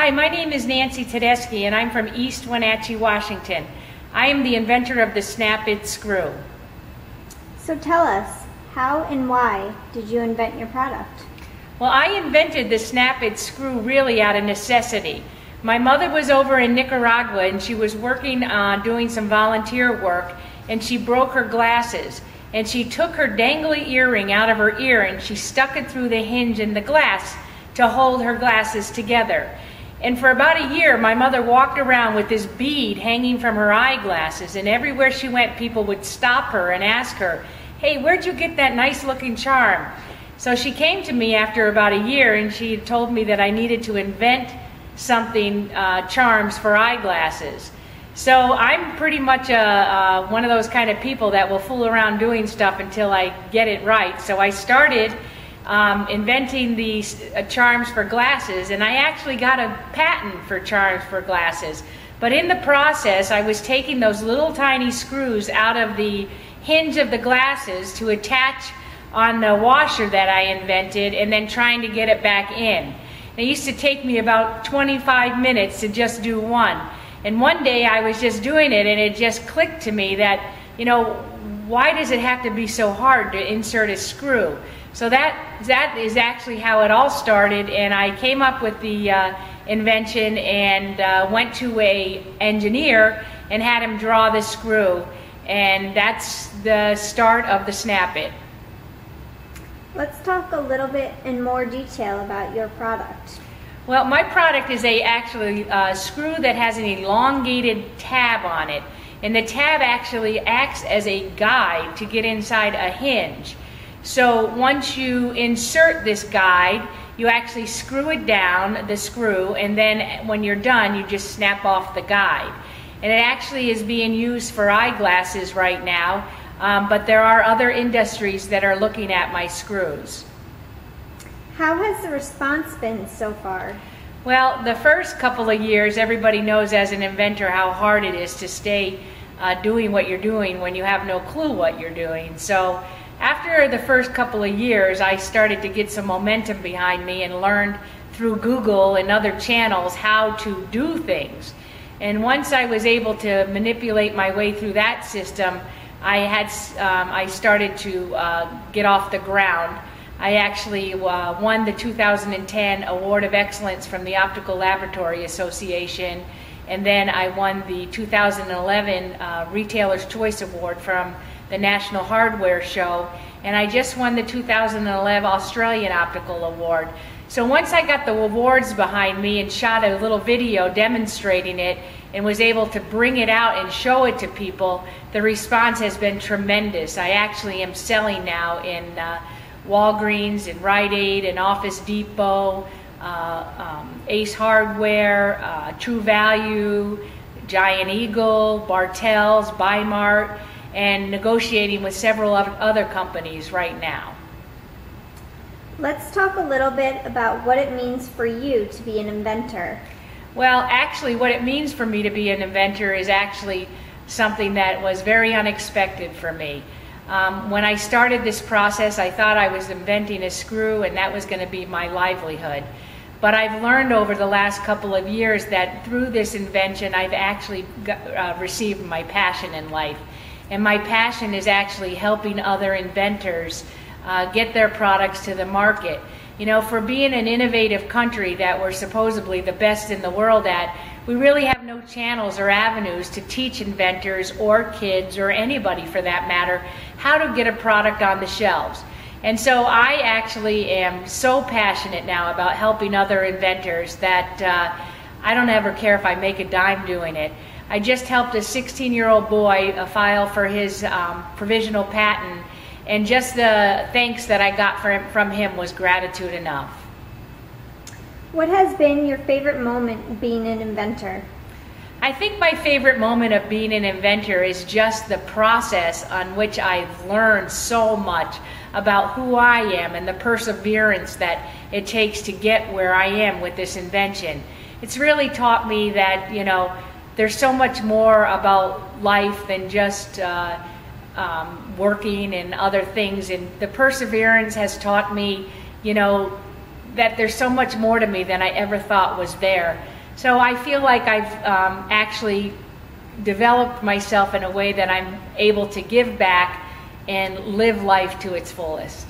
Hi, my name is Nancy Tedeschi and I'm from East Wenatchee, Washington. I am the inventor of the SnapIt Screw. So tell us, how and why did you invent your product? Well, I invented the SnapIt Screw really out of necessity. My mother was over in Nicaragua and she was working doing some volunteer work, and she broke her glasses. And she took her dangly earring out of her ear and she stuck it through the hinge in the glass to hold her glasses together. And for about a year, my mother walked around with this bead hanging from her eyeglasses, and everywhere she went, people would stop her and ask her, "Hey, where'd you get that nice looking charm?" So she came to me after about a year and she told me that I needed to invent something, charms for eyeglasses. So I'm pretty much one of those kind of people that will fool around doing stuff until I get it right. So I started inventing these charms for glasses, and I actually got a patent for charms for glasses. But in the process, I was taking those little tiny screws out of the hinge of the glasses to attach on the washer that I invented, and then trying to get it back in. It used to take me about 25 minutes to just do one. And one day I was just doing it and it just clicked to me that, you know, why does it have to be so hard to insert a screw? So that is actually how it all started, and I came up with the invention and went to an engineer and had him draw the screw, and that's the start of the SnapIt. Let's talk a little bit in more detail about your product. Well, my product is actually a screw that has an elongated tab on it, and the tab actually acts as a guide to get inside a hinge. So once you insert this guide, you actually screw it down, the screw, and then when you're done, you just snap off the guide. And it actually is being used for eyeglasses right now, but there are other industries that are looking at my screws. How has the response been so far? Well, the first couple of years, everybody knows as an inventor how hard it is to stay doing what you're doing when you have no clue what you're doing. So after the first couple of years, I started to get some momentum behind me and learned through Google and other channels how to do things. And once I was able to manipulate my way through that system, I started to get off the ground. I actually won the 2010 Award of Excellence from the Optical Laboratory Association, and then I won the 2011 Retailer's Choice Award from the National Hardware Show, and I just won the 2011 Australian Optical Award. So once I got the awards behind me and shot a little video demonstrating it and was able to bring it out and show it to people, the response has been tremendous. I actually am selling now in Walgreens and Rite Aid and Office Depot, Ace Hardware, True Value, Giant Eagle, Bartell's, Bi-Mart, and negotiating with several other companies right now. Let's talk a little bit about what it means for you to be an inventor. Well, actually what it means for me to be an inventor is actually something that was very unexpected for me. When I started this process, I thought I was inventing a screw and that was going to be my livelihood. But I've learned over the last couple of years that through this invention, I've actually received my passion in life. And my passion is actually helping other inventors get their products to the market. You know, for being an innovative country that we're supposedly the best in the world at, we really have no channels or avenues to teach inventors or kids or anybody for that matter how to get a product on the shelves. And so I actually am so passionate now about helping other inventors that I don't ever care if I make a dime doing it. I just helped a 16-year-old boy file for his provisional patent, and just the thanks that I got from him was gratitude enough. What has been your favorite moment being an inventor? I think my favorite moment of being an inventor is just the process on which I've learned so much about who I am and the perseverance that it takes to get where I am with this invention. It's really taught me that, you know, there's so much more about life than just working and other things, and the perseverance has taught me, you know, that there's so much more to me than I ever thought was there. So I feel like I've actually developed myself in a way that I'm able to give back and live life to its fullest.